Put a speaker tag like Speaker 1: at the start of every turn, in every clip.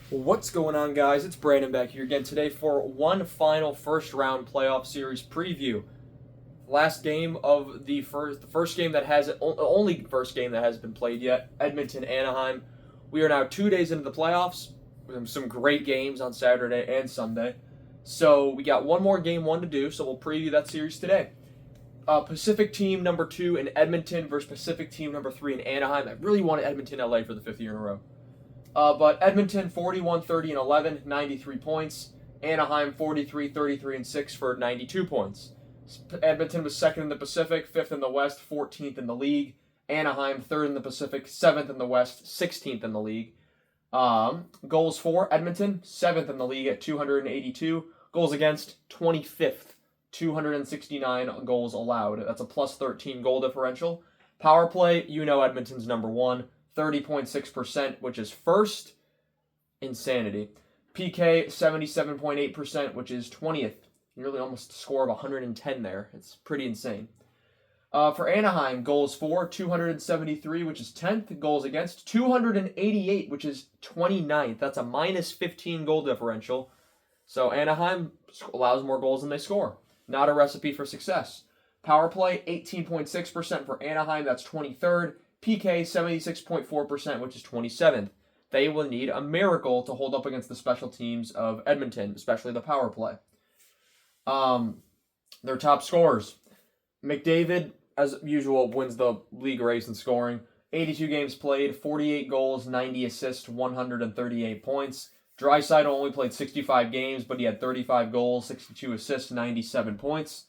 Speaker 1: What's going on, guys? It's Brandon back here again today for one final first round playoff series preview. Last game of the first game that has only first game that has been played yet. Edmonton, Anaheim. We are now 2 days into the playoffs with some great games on Saturday and Sunday. So we got one more game one to do. So we'll preview that series today. Pacific team number 2 in Edmonton versus Pacific team number 3 in Anaheim. I really wanted Edmonton, LA for the fifth year in a row. But Edmonton 41, 30, and 11, 93 points. Anaheim 43, 33, and 6 for 92 points. Edmonton was second in the Pacific, fifth in the West, 14th in the league. Anaheim third in the Pacific, seventh in the West, 16th in the league. Goals for Edmonton, seventh in the league at 282. Goals against, 25th, 269 goals allowed. That's a plus 13 goal differential. Power play, Edmonton's number one. 30.6%, which is first. Insanity. PK, 77.8%, which is 20th. Nearly almost a score of 110 there. It's pretty insane. For Anaheim, goals for, 273, which is 10th. Goals against, 288, which is 29th. That's a minus 15 goal differential. So Anaheim allows more goals than they score. Not a recipe for success. Power play, 18.6% for Anaheim. That's 23rd. PK 76.4%, which is 27th. They will need a miracle to hold up against the special teams of Edmonton, especially the power play. Their top scorers. McDavid, as usual, wins the league race in scoring. 82 games played, 48 goals, 90 assists, 138 points. Draisaitl only played 65 games, but he had 35 goals, 62 assists, 97 points.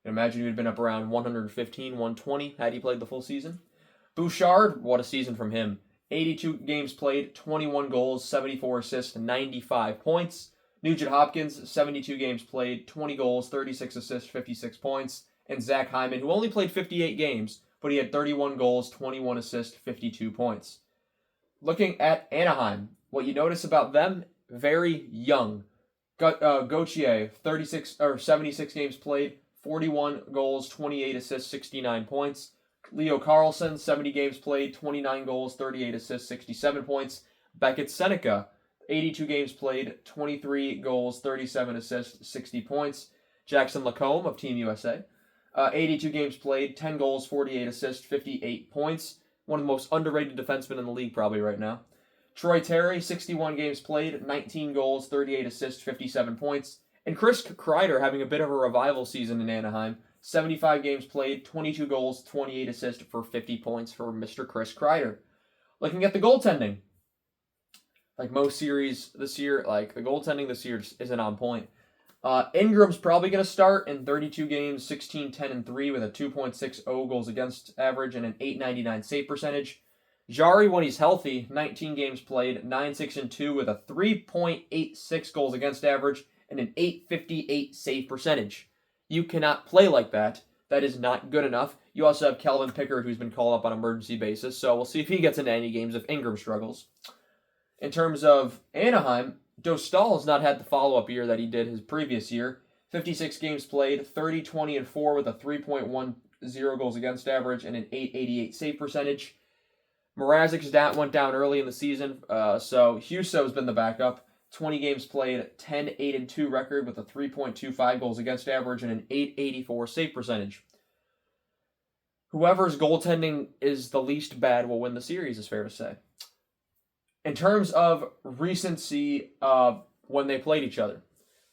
Speaker 1: I imagine he would have been up around 115, 120 had he played the full season. Bouchard, what a season from him. 82 games played, 21 goals, 74 assists, 95 points. Nugent Hopkins, 72 games played, 20 goals, 36 assists, 56 points. And Zach Hyman, who only played 58 games, but he had 31 goals, 21 assists, 52 points. Looking at Anaheim, what you notice about them, very young. Gauthier, 76 games played, 41 goals, 28 assists, 69 points. Leo Carlson, 70 games played, 29 goals, 38 assists, 67 points. Beckett Seneca, 82 games played, 23 goals, 37 assists, 60 points. Jackson Lacombe of Team USA, 82 games played, 10 goals, 48 assists, 58 points. One of the most underrated defensemen in the league probably right now. Troy Terry, 61 games played, 19 goals, 38 assists, 57 points. And Chris Kreider having a bit of a revival season in Anaheim. 75 games played, 22 goals, 28 assists for 50 points for Mr. Chris Kreider. Looking at the goaltending. Like most series this year, the goaltending this year just isn't on point. Ingram's probably going to start in 32 games, 16, 10, and 3 with a 2.60 goals against average and an .899 save percentage. Jari, when he's healthy, 19 games played, 9, 6, and 2 with a 3.86 goals against average and an .858 save percentage. You cannot play like that. That is not good enough. You also have Calvin Pickard, who's been called up on an emergency basis, so we'll see if he gets into any games if Ingram struggles. In terms of Anaheim, Dostal has not had the follow-up year that he did his previous year. 56 games played, 30, 20, and 4 with a 3.10 goals against average and an .888 save percentage. Mrazek went down early in the season, so Husso has been the backup. 20 games played, 10, 8, and 2 record with a 3.25 goals against average and an .884 save percentage. Whoever's goaltending is the least bad will win the series, is fair to say. In terms of recency, when they played each other,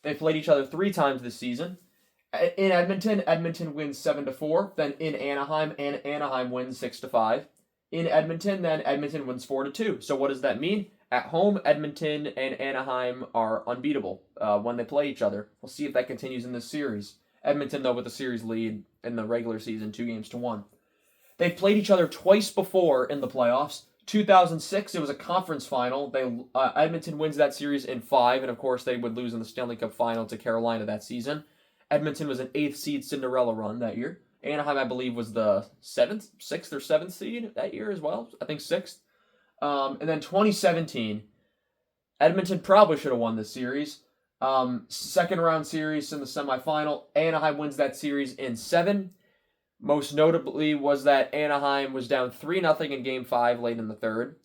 Speaker 1: they played each other 3 times this season. In Edmonton wins 7-4. Then in Anaheim wins 6-5. In Edmonton, then Edmonton wins 4-2. So what does that mean? At home, Edmonton and Anaheim are unbeatable when they play each other. We'll see if that continues in this series. Edmonton, though, with the series lead in the regular season, 2-1. They've played each other twice before in the playoffs. 2006, it was a conference final. Edmonton wins that series in 5, and of course they would lose in the Stanley Cup final to Carolina that season. Edmonton was an 8th seed Cinderella run that year. Anaheim, I believe, was the 6th or 7th seed that year as well. I think 6th. And then 2017, Edmonton probably should have won this series. Second round series in the semifinal. Anaheim wins that series in 7. Most notably was that Anaheim was down 3-0 in Game 5 late in the third.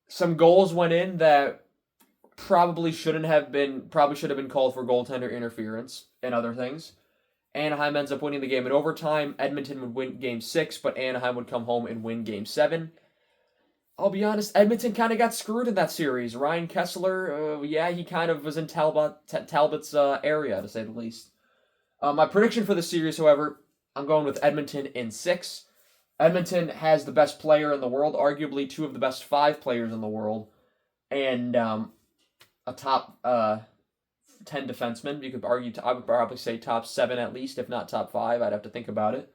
Speaker 1: Some goals went in that probably should have been called for goaltender interference and other things. Anaheim ends up winning the game in overtime. Edmonton would win Game 6, but Anaheim would come home and win Game 7. I'll be honest, Edmonton kind of got screwed in that series. Ryan Kessler, he kind of was in Talbot's area, to say the least. My prediction for the series, however, I'm going with Edmonton in 6. Edmonton has the best player in the world, arguably 2 of the best 5 players in the world, and a top 10 defenseman. You could argue, I would probably say top 7 at least, if not top 5. I'd have to think about it.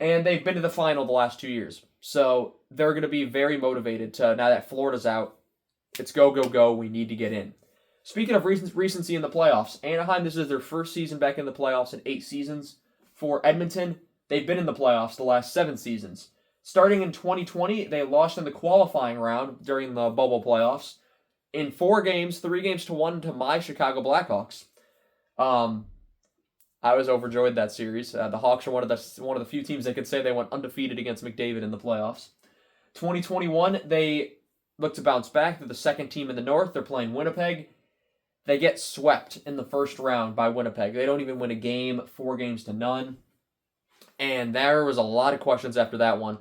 Speaker 1: And they've been to the final the last 2 years. So they're going to be very motivated to, now that Florida's out, it's go, go, go, we need to get in. Speaking of recency in the playoffs, Anaheim, this is their first season back in the playoffs in 8 seasons. For Edmonton, they've been in the playoffs the last 7 seasons. Starting in 2020, they lost in the qualifying round during the bubble playoffs in 4 games, 3 games to 1 to my Chicago Blackhawks. I was overjoyed that series. The Hawks are one of the few teams that could say they went undefeated against McDavid in the playoffs. 2021, they look to bounce back. They're the second team in the North. They're playing Winnipeg. They get swept in the first round by Winnipeg. They don't even win a game, 4 games to none. And there was a lot of questions after that one.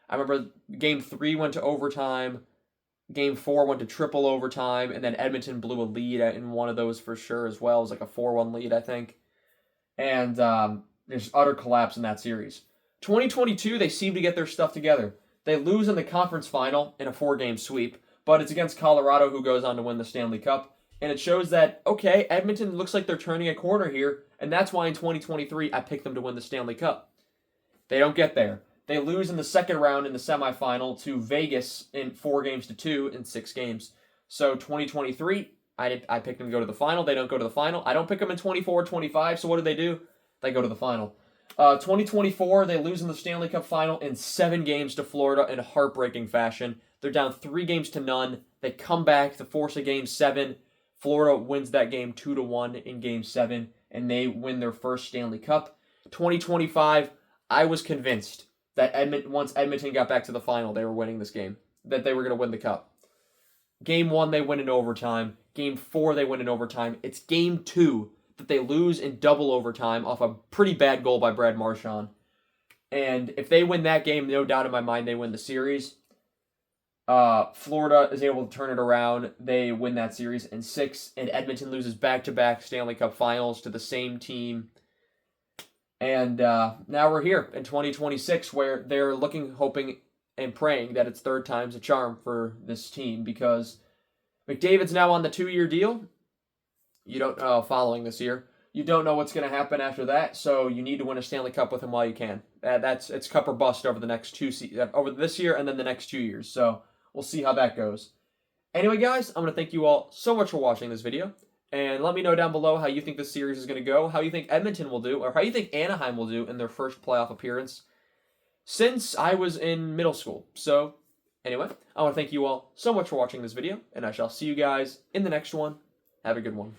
Speaker 1: I remember Game 3 went to overtime. Game 4 went to triple overtime. And then Edmonton blew a lead in one of those for sure as well. It was like a 4-1 lead, I think. And there's utter collapse in that series. 2022, they seem to get their stuff together. They lose in the conference final in a 4-game sweep, but it's against Colorado, who goes on to win the Stanley Cup. And it shows that, okay, Edmonton looks like they're turning a corner here, and that's why in 2023 I picked them to win the Stanley Cup. They don't get there. They lose in the second round in the semifinal to Vegas in 4 games to 2 in 6 games. So 2023, I picked them to go to the final. They don't go to the final. I don't pick them in 24-25, so what do? They go to the final. 2024, they lose in the Stanley Cup final in 7 games to Florida in heartbreaking fashion. They're down 3 games to none. They come back to force a Game 7. Florida wins that game 2-1 in Game 7, and they win their first Stanley Cup. 2025, I was convinced that once Edmonton got back to the final, they were winning this game, that they were going to win the Cup. Game 1, they win in overtime. Game 4, they win in overtime. It's Game 2 that they lose in double overtime off a pretty bad goal by Brad Marchand. And if they win that game, no doubt in my mind they win the series. Florida is able to turn it around. They win that series in 6, and Edmonton loses back-to-back Stanley Cup finals to the same team. And now we're here in 2026, where they're looking, hoping, and praying that it's 3rd time's a charm for this team, because McDavid's now on the 2-year deal. You don't following this year. You don't know what's going to happen after that, so you need to win a Stanley Cup with him while you can. It's cup or bust over the next over this year and then the next 2 years. So we'll see how that goes. Anyway, guys, I'm going to thank you all so much for watching this video. And let me know down below how you think this series is going to go, how you think Edmonton will do, or how you think Anaheim will do in their first playoff appearance since I was in middle school. So, anyway, I want to thank you all so much for watching this video, and I shall see you guys in the next one. Have a good one.